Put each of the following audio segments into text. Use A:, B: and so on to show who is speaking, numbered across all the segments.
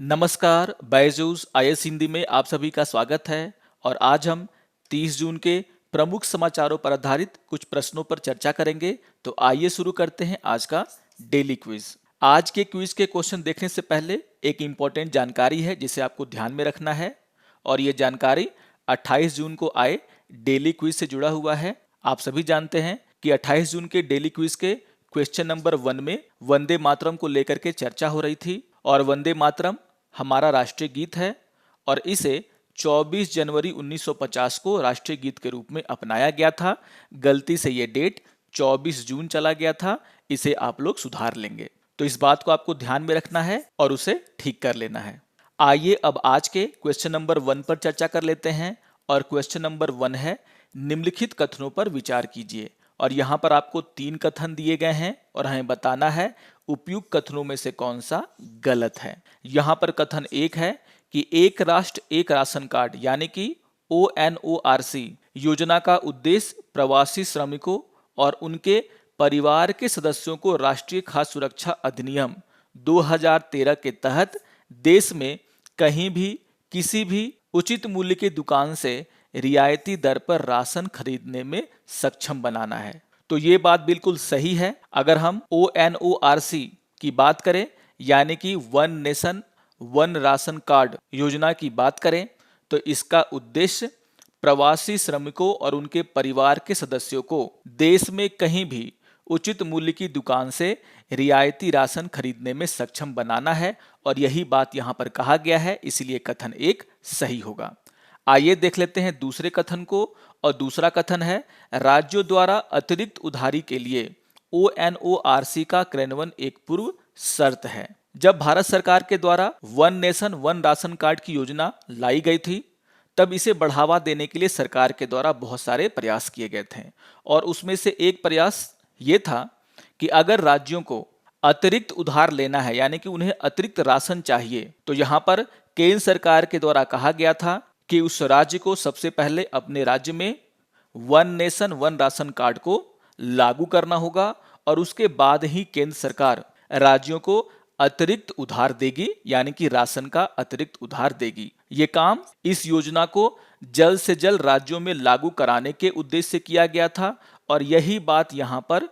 A: नमस्कार, बायजूस आईएएस हिंदी में आप सभी का स्वागत है। और आज हम 30 जून के प्रमुख समाचारों पर आधारित कुछ प्रश्नों पर चर्चा करेंगे। तो आइए शुरू करते हैं आज का डेली क्विज। आज के क्विज के क्वेश्चन देखने से पहले एक इम्पॉर्टेंट जानकारी है जिसे आपको ध्यान में रखना है, और ये जानकारी 28 जून को आए डेली क्विज से जुड़ा हुआ है। आप सभी जानते हैं कि 28 जून के डेली क्विज के क्वेश्चन नंबर 1 में वंदे मातरम को लेकर के चर्चा हो रही थी, और वंदे मातरम हमारा राष्ट्रीय गीत है और इसे 24 जनवरी 1950 को राष्ट्रीय गीत के रूप में अपनाया गया था। गलती से ये डेट 24 जून चला गया था, इसे आप लोग सुधार लेंगे। तो इस बात को आपको ध्यान में रखना है और उसे ठीक कर लेना है। आइए अब आज के क्वेश्चन नंबर 1 पर चर्चा कर लेते हैं। और क्वेश्चन नंबर 1 है, निम्नलिखित कथनों पर विचार कीजिए। और यहाँ पर आपको 3 कथन दिए गए हैं और हमें बताना है उपयुक्त कथनों में से कौन सा गलत है। यहाँ पर कथन 1 है कि एक राष्ट्र एक राशन कार्ड यानी कि ONORC योजना का उद्देश्य प्रवासी श्रमिकों और उनके परिवार के सदस्यों को राष्ट्रीय खाद्य सुरक्षा अधिनियम 2013 के तहत देश में कहीं भी किसी भी उचित मूल्य की दुकान से रियायती दर पर राशन खरीदने में सक्षम बनाना है। तो ये बात बिल्कुल सही है। अगर हम ONORC की बात करें यानी कि one nation one ration card योजना की बात करें, तो इसका उद्देश्य प्रवासी श्रमिकों और उनके परिवार के सदस्यों को देश में कहीं भी उचित मूल्य की दुकान से रियायती राशन खरीदने में सक्षम बनाना है, और यही बात यहाँ पर कहा गया है, इसलिए कथन 1 सही होगा। आइए देख लेते हैं दूसरे कथन को। और दूसरा कथन है, राज्यों द्वारा अतिरिक्त उधारी के लिए ONORC का क्रियान्वयन एक पूर्व शर्त है। जब भारत सरकार के द्वारा one nation one ration card की योजना लाई गई थी, तब इसे बढ़ावा देने के लिए सरकार के द्वारा बहुत सारे प्रयास किए गए थे। और उसमें से एक प्रयास ये था कि अगर राज्यों को अतिरिक्त उधार लेना है यानी कि उन्हें अतिरिक्त राशन चाहिए, तो यहाँ पर केंद्र सरकार के द्वारा कहा गया था कि उस राज्य को सबसे पहले अपने राज्य में one nation one ration card को लागू करना होगा, और उसके बाद ही केंद्र सरकार राज्यों को अतिरिक्त उधार देगी यानी कि राशन का अतिरिक्त उधार देगी। ये काम इस योजना को जल्द से जल्द राज्यों में लागू कराने के उद्देश्य से किया गया था, और यही बात यहाँ पर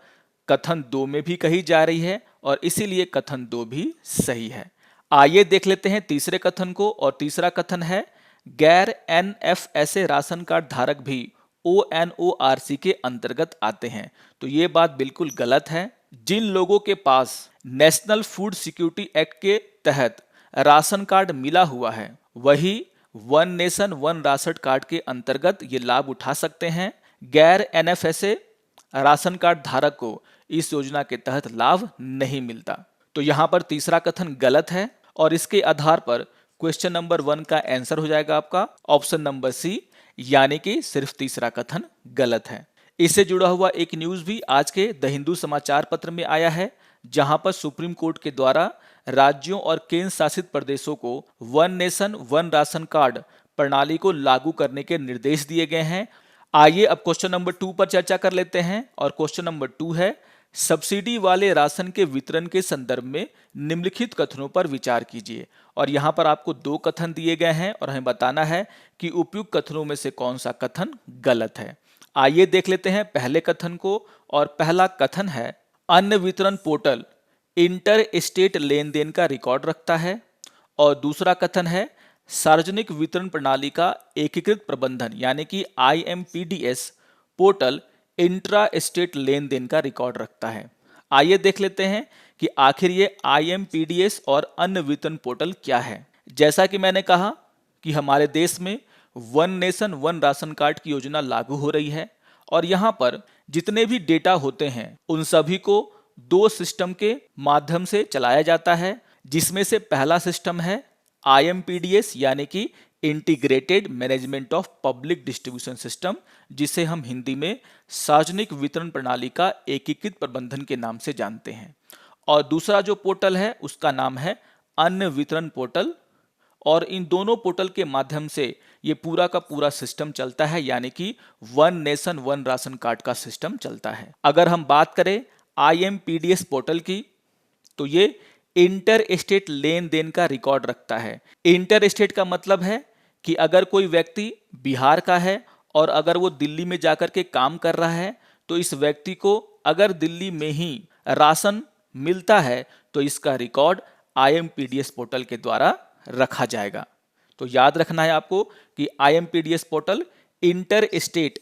A: कथन 2 में भी कही जा रही है, और इसीलिए कथन 2 भी सही है। आइए देख लेते हैं तीसरे कथन को। और तीसरा कथन है, गैर NFSA राशन कार्ड धारक भी ONORC के अंतर्गत आते हैं। तो ये बात बिल्कुल गलत है। जिन लोगों के पास नेशनल फूड सिक्योरिटी एक्ट के तहत राशन कार्ड मिला हुआ है, वही one nation one ration card के अंतर्गत ये लाभ उठा सकते हैं। गैर NFSA राशन कार्ड धारक को इस योजना के तहत लाभ नहीं मिलता। तो यहाँ पर तीसरा कथन गलत है, और इसके आधार पर क्वेश्चन नंबर 1 का आंसर हो जाएगा आपका ऑप्शन नंबर सी, यानी कि सिर्फ तीसरा कथन गलत है। इससे जुड़ा हुआ एक न्यूज भी आज के द हिंदू समाचार पत्र में आया है, जहां पर सुप्रीम कोर्ट के द्वारा राज्यों और केंद्र शासित प्रदेशों को one nation one ration card प्रणाली को लागू करने के निर्देश दिए गए हैं। आइए अब क्वेश्चन नंबर 2 पर चर्चा कर लेते हैं। और क्वेश्चन नंबर 2 है, सब्सिडी वाले राशन के वितरण के संदर्भ में निम्नलिखित कथनों पर विचार कीजिए। और यहाँ पर आपको 2 कथन दिए गए हैं और हमें बताना है कि उपयुक्त कथनों में से कौन सा कथन गलत है। आइए देख लेते हैं पहले कथन को। और पहला कथन है, अन्न वितरण पोर्टल इंटर स्टेट लेन देन का रिकॉर्ड रखता है। और दूसरा कथन है, सार्वजनिक वितरण प्रणाली का एकीकृत प्रबंधन यानी कि IMPDS पोर्टल इंट्रा स्टेट लेन देन का रिकॉर्ड रखता है। आइए देख लेते हैं कि आखिर ये IMPDS और अन्न वितरण पोर्टल क्या है। जैसा कि मैंने कहा कि हमारे देश में one nation one ration card की योजना लागू हो रही है, और यहाँ पर जितने भी डेटा होते हैं उन सभी को 2 सिस्टम के माध्यम से चलाया जाता है, जिसमें से पहला सिस्टम है IMPDS यानी कि integrated management of public distribution system, जिसे हम हिंदी में सार्वजनिक वितरण प्रणाली का एकीकृत प्रबंधन के नाम से जानते हैं। और दूसरा जो पोर्टल है उसका नाम है अन्न वितरण पोर्टल, और इन दोनों पोर्टल के माध्यम से ये पूरा का पूरा सिस्टम चलता है, यानी कि one nation one ration card का सिस्टम चलता है। अगर हम बात करें IMPDS पोर्टल की, तो ये इंटर स्टेट लेन देन का रिकॉर्ड रखता है। इंटर स्टेट का मतलब है कि अगर कोई व्यक्ति बिहार का है और अगर वो दिल्ली में जाकर के काम कर रहा है, तो इस व्यक्ति को अगर दिल्ली में ही राशन मिलता है तो इसका रिकॉर्ड IMPDS पोर्टल के द्वारा रखा जाएगा। तो याद रखना है आपको कि IMPDS पोर्टल इंटर स्टेट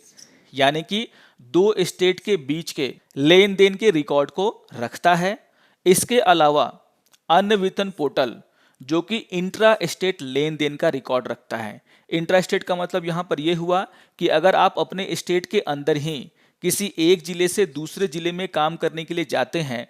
A: यानी कि दो स्टेट के बीच के लेन देन के रिकॉर्ड को रखता है। इसके अलावा अन्य वेतन पोर्टल जो कि इंट्रा स्टेट लेन देन का रिकॉर्ड रखता है। इंट्रा स्टेट का मतलब यहाँ पर यह हुआ कि अगर आप अपने स्टेट के अंदर ही किसी एक जिले से दूसरे जिले में काम करने के लिए जाते हैं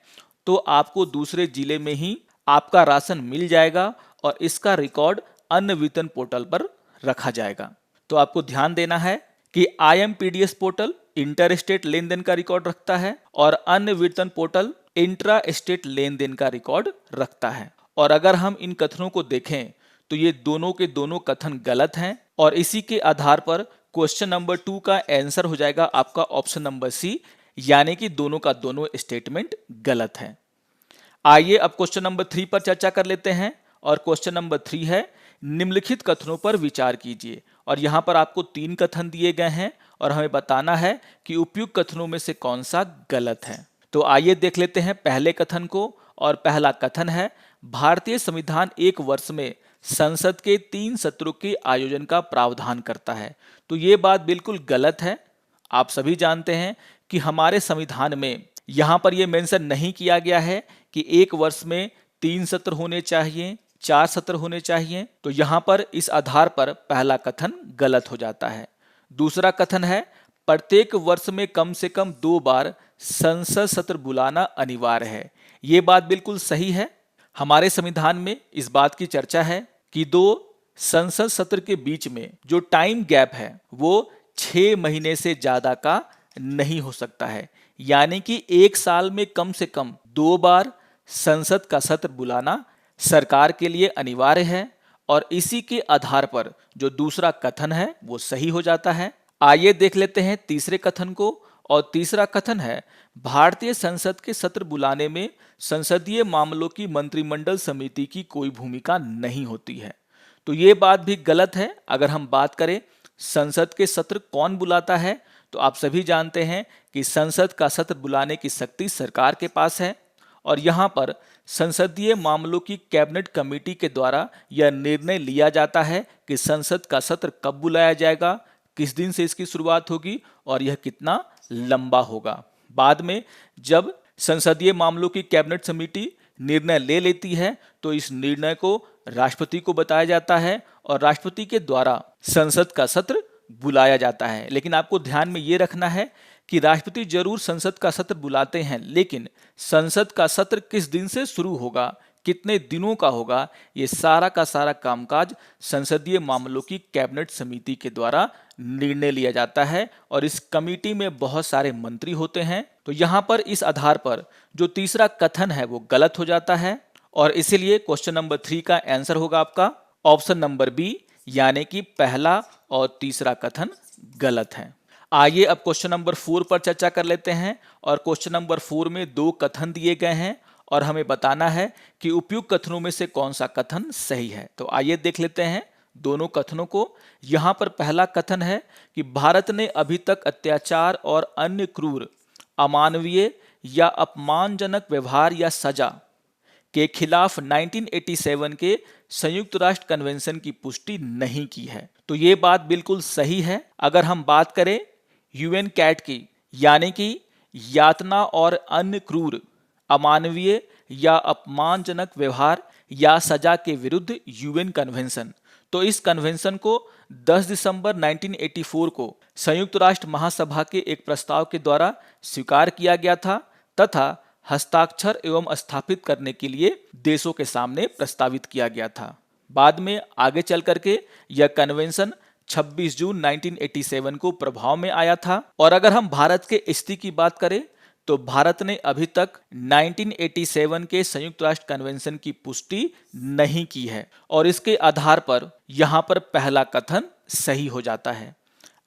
A: तो आपको दूसरे जिले में ही आपका राशन मिल जाएगा और इसका रिकॉर्ड अन्य वेतन पोर्टल पर रखा जाएगा। तो आपको ध्यान देना है कि IMPDS पोर्टल इंटर स्टेट लेन देन का रिकॉर्ड रखता है और अन्य वेतन पोर्टल इंट्रा स्टेट लेन देन का रिकॉर्ड रखता है। और अगर हम इन कथनों को देखें तो ये दोनों के दोनों कथन गलत हैं और इसी के आधार पर क्वेश्चन नंबर 2 का आंसर हो जाएगा आपका ऑप्शन नंबर सी, यानी कि दोनों का दोनों स्टेटमेंट गलत है। आइए अब क्वेश्चन नंबर 3 पर चर्चा कर लेते हैं और क्वेश्चन नंबर 3 है निम्नलिखित कथनों पर विचार कीजिए। और यहां पर आपको 3 कथन दिए गए हैं और हमें बताना है कि उपयुक्त कथनों में से कौन सा गलत है। तो आइए देख लेते हैं पहले कथन को। और पहला कथन है भारतीय संविधान एक वर्ष में संसद के 3 सत्रों के आयोजन का प्रावधान करता है। तो ये बात बिल्कुल गलत है। आप सभी जानते हैं कि हमारे संविधान में यहाँ पर यह मेंशन नहीं किया गया है कि एक वर्ष में 3 सत्र होने चाहिए, 4 सत्र होने चाहिए। तो यहाँ पर इस आधार पर पहला कथन गलत हो जाता है। दूसरा कथन है प्रत्येक वर्ष में कम से कम 2 बार संसद सत्र बुलाना अनिवार्य है। ये बात बिल्कुल सही है। हमारे संविधान में इस बात की चर्चा है कि 2 संसद सत्र के बीच में जो टाइम गैप है वो 6 महीने से ज्यादा का नहीं हो सकता है, यानी कि एक साल में कम से कम 2 बार संसद का सत्र बुलाना सरकार के लिए अनिवार्य है। और इसी के आधार पर जो दूसरा कथन है वो सही हो जाता है। आइए देख लेते हैं तीसरे कथन को। और तीसरा कथन है भारतीय संसद के सत्र बुलाने में संसदीय मामलों की मंत्रिमंडल समिति की कोई भूमिका नहीं होती है। तो ये बात भी गलत है। अगर हम बात करें संसद के सत्र कौन बुलाता है, तो आप सभी जानते हैं कि संसद का सत्र बुलाने की शक्ति सरकार के पास है। और यहाँ पर संसदीय मामलों की कैबिनेट कमेटी के द्वारा यह निर्णय लिया जाता है कि संसद का सत्र कब बुलाया जाएगा, किस दिन से इसकी शुरुआत होगी और यह कितना लंबा होगा। बाद में जब संसदीय मामलों की कैबिनेट समिति निर्णय ले लेती है तो इस निर्णय को राष्ट्रपति को बताया जाता है और राष्ट्रपति के द्वारा संसद का सत्र बुलाया जाता है। लेकिन आपको ध्यान में ये रखना है कि राष्ट्रपति जरूर संसद का सत्र बुलाते हैं, लेकिन संसद का सत्र किस दिन से शुरू होगा, कितने दिनों का होगा, ये सारा का सारा कामकाज संसदीय मामलों की कैबिनेट समिति के द्वारा निर्णय लिया जाता है। और इस कमेटी में बहुत सारे मंत्री होते हैं। तो यहाँ पर इस आधार पर जो तीसरा कथन है वो गलत हो जाता है और इसीलिए क्वेश्चन नंबर 3 का आंसर होगा आपका ऑप्शन नंबर बी, यानी कि पहला और तीसरा कथन गलत है। आइए अब क्वेश्चन नंबर 4 पर चर्चा कर लेते हैं। और क्वेश्चन नंबर 4 में 2 कथन दिए गए हैं और हमें बताना है कि उपयुक्त कथनों में से कौन सा कथन सही है। तो आइए देख लेते हैं दोनों कथनों को। यहाँ पर पहला कथन है कि भारत ने अभी तक अत्याचार और अन्य क्रूर, अमानवीय या अपमानजनक व्यवहार या सजा के खिलाफ 1987 के संयुक्त राष्ट्र कन्वेंशन की पुष्टि नहीं की है। तो ये बात बिल्कुल सही है। अगर हम बात करें UN कैट की, यानी कि यातना और अन्य क्रूर, अमानवीय या अपमानजनक व्यवहार या सजा के विरुद्ध UN कन्वेंशन, तो इस कन्वेंशन को 10 दिसंबर 1984 को संयुक्त राष्ट्र महासभा के एक प्रस्ताव के द्वारा स्वीकार किया गया था तथा हस्ताक्षर एवं स्थापित करने के लिए देशों के सामने प्रस्तावित किया गया था। बाद में आगे चल करके यह कन्वेंशन 26 जून 1987 को प्रभाव में आया था। और अगर हम भारत के स्थिति की बात करें तो भारत ने अभी तक 1987 के संयुक्त राष्ट्र कन्वेंशन की पुष्टि नहीं की है और इसके आधार पर यहाँ पर पहला कथन सही हो जाता है।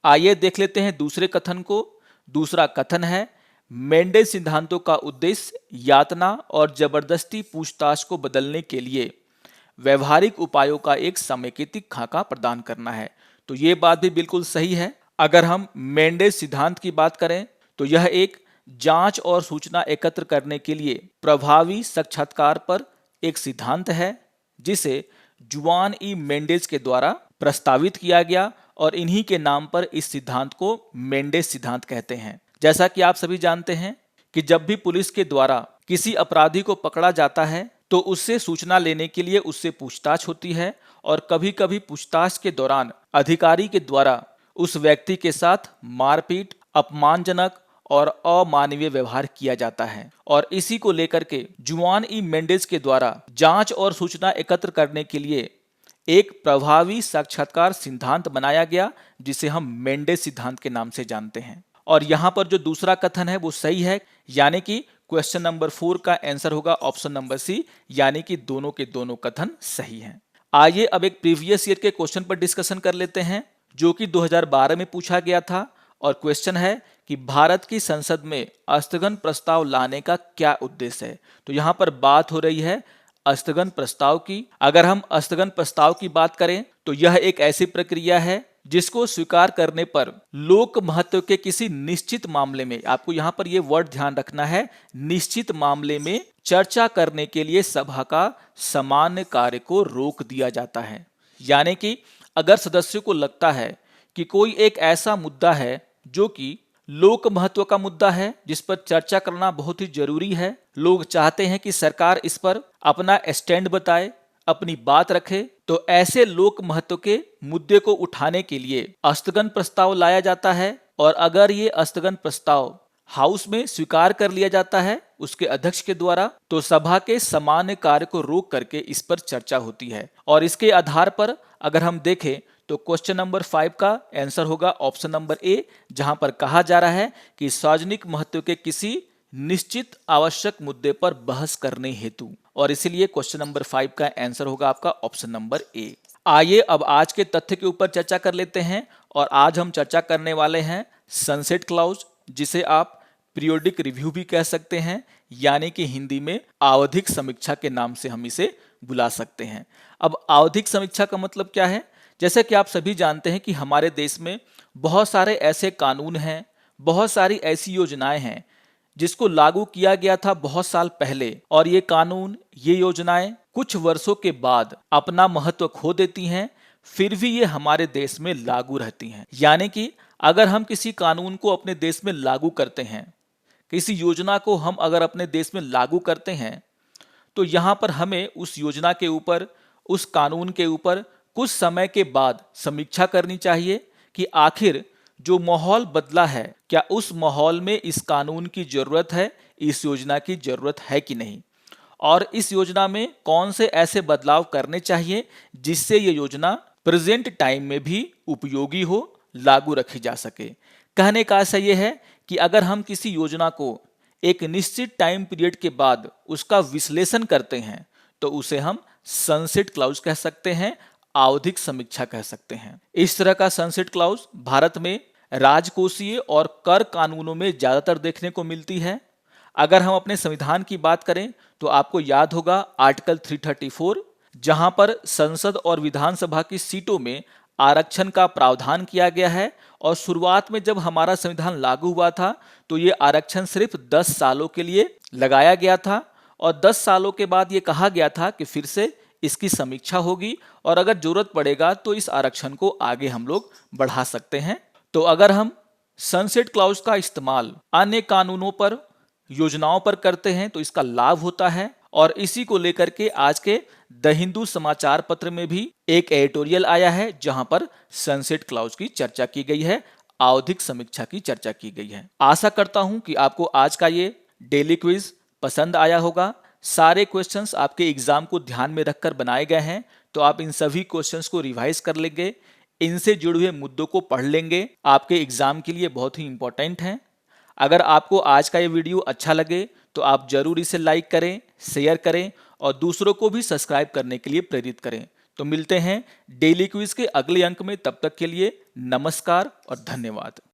A: आइए देख लेते हैं दूसरे कथन को। दूसरा कथन है मेंडेज सिद्धांतों का उद्देश्य यातना और जबरदस्ती पूछताछ को बदलने के लिए व्यवहारिक उपायों का एक समेकित खाका प्रदान करना है। तो ये बात भी बिल्कुल सही है। अगर हम मेंडेज सिद्धांत की बात करें तो यह एक जांच और सूचना एकत्र करने के लिए प्रभावी साक्षात्कार पर एक सिद्धांत है, जिसे जुआन ई मेंडेज के द्वारा प्रस्तावित किया गया और इन्हीं के नाम पर इस सिद्धांत को मेंडेज सिद्धांत कहते हैं। जैसा कि आप सभी जानते हैं कि जब भी पुलिस के द्वारा किसी अपराधी को पकड़ा जाता है तो उससे सूचना लेने के लिए उससे पूछताछ होती है और कभी कभी पूछताछ के दौरान अधिकारी के द्वारा उस व्यक्ति के साथ मारपीट, अपमानजनक और अमानवीय व्यवहार किया जाता है। और इसी को लेकर के जुआन ई मेंडेज के द्वारा जांच और सूचना एकत्र करने के लिए एक प्रभावी साक्षात्कार सिद्धांत बनाया गया, जिसे हम मेंडेज सिद्धांत के नाम से जानते हैं। और यहाँ पर जो दूसरा कथन है वो सही है, यानी कि क्वेश्चन नंबर 4 का आंसर होगा ऑप्शन नंबर सी, यानी कि दोनों के दोनों कथन सही हैं। आइए अब एक प्रीवियस ईयर के क्वेश्चन पर डिस्कशन कर लेते हैं, जो कि 2012 में पूछा गया था। और क्वेश्चन है कि भारत की संसद में स्थगन प्रस्ताव लाने का क्या उद्देश्य है। तो यहाँ पर बात हो रही है स्थगन प्रस्ताव की। अगर हम स्थगन प्रस्ताव की बात करें तो यह एक ऐसी प्रक्रिया है जिसको स्वीकार करने पर लोक महत्व के किसी निश्चित मामले में, आपको यहाँ पर यह वर्ड ध्यान रखना है, निश्चित मामले में चर्चा करने के लिए सभा का सामान्य कार्य को रोक दिया जाता है। यानी कि अगर सदस्यों को लगता है कि कोई एक ऐसा मुद्दा है जो कि लोक महत्व का मुद्दा है, जिस पर चर्चा करना बहुत ही जरूरी है, लोग चाहते हैं कि सरकार इस पर अपना स्टैंड बताए, अपनी बात रखे, तो ऐसे लोक महत्व के मुद्दे को उठाने के लिए स्थगन प्रस्ताव लाया जाता है। और अगर ये स्थगन प्रस्ताव हाउस में स्वीकार कर लिया जाता है उसके अध्यक्ष के द्वारा, तो सभा के सामान्य कार्य को रोक करके इस पर चर्चा होती है। और इसके आधार पर अगर हम देखें तो क्वेश्चन नंबर 5 का आंसर होगा ऑप्शन नंबर ए, जहां पर कहा जा रहा है कि सार्वजनिक महत्व के किसी निश्चित आवश्यक मुद्दे पर बहस करने हेतु। और इसीलिए क्वेश्चन नंबर 5 का आंसर होगा आपका ऑप्शन नंबर ए। आइए अब आज के तथ्य के ऊपर चर्चा कर लेते हैं। और आज हम चर्चा करने वाले हैं सनसेट क्लॉज, जिसे आप पीरियोडिक रिव्यू भी कह सकते हैं, यानी कि हिंदी में आवधिक समीक्षा के नाम से हम इसे बुला सकते हैं। अब आवधिक समीक्षा का मतलब क्या है? जैसे कि आप सभी जानते हैं कि हमारे देश में बहुत सारे ऐसे कानून हैं, बहुत सारी ऐसी योजनाएं हैं जिसको लागू किया गया था बहुत साल पहले, और ये कानून, ये योजनाएं कुछ वर्षों के बाद अपना महत्व खो देती हैं, फिर भी ये हमारे देश में लागू रहती हैं। यानी कि अगर हम किसी कानून को अपने देश में लागू करते हैं, किसी योजना को हम अगर अपने देश में लागू करते हैं, तो यहाँ पर हमें उस योजना के ऊपर, उस कानून के ऊपर कुछ समय के बाद समीक्षा करनी चाहिए कि आखिर जो माहौल बदला है, क्या उस माहौल में इस कानून की जरूरत है, इस योजना की जरूरत है कि नहीं, और इस योजना में कौन से ऐसे बदलाव करने चाहिए जिससे ये योजना प्रेजेंट टाइम में भी उपयोगी हो, लागू रखी जा सके। कहने का आशय यह है कि अगर हम किसी योजना को एक निश्चित टाइम पीरियड के बाद उसका विश्लेषण करते हैं तो उसे हम सनसेट क्लॉज कह सकते हैं, आवधिक समीक्षा कह सकते हैं। इस तरह का सनसेट क्लॉज भारत में राजकोषीय और कर कानूनों में ज्यादातर देखने को मिलती है। अगर हम अपने संविधान की बात करें तो आपको याद होगा आर्टिकल 334, जहां पर संसद और विधानसभा की सीटों में आरक्षण का प्रावधान किया गया है। और शुरुआत में जब हमारा संविधान लागू हुआ था तो ये आरक्षण सिर्फ 10 सालों के लिए लगाया गया था, और 10 सालों के बाद ये कहा गया था कि फिर से इसकी समीक्षा होगी और अगर जरूरत पड़ेगा तो इस आरक्षण को आगे हम लोग बढ़ा सकते हैं। तो अगर हम सनसेट क्लॉज का इस्तेमाल अन्य कानूनों पर, योजनाओं पर करते हैं तो इसका लाभ होता है। और इसी को लेकर के आज के द हिंदू समाचार पत्र में भी एक एडिटोरियल आया है, जहां पर सनसेट क्लॉज की चर्चा की गई है, आवधिक समीक्षा की चर्चा की गई है। आशा करता हूं कि आपको आज का ये डेली क्विज पसंद आया होगा। सारे क्वेश्चंस आपके एग्जाम को ध्यान में रखकर बनाए गए हैं, तो आप इन सभी क्वेश्चंस को रिवाइज कर लेंगे, इनसे जुड़े हुए मुद्दों को पढ़ लेंगे, आपके एग्जाम के लिए बहुत ही इंपॉर्टेंट हैं। अगर आपको आज का ये वीडियो अच्छा लगे तो आप जरूर इसे लाइक करें, शेयर करें और दूसरों को भी सब्सक्राइब करने के लिए प्रेरित करें। तो मिलते हैं डेली क्विज के अगले अंक में, तब तक के लिए नमस्कार और धन्यवाद।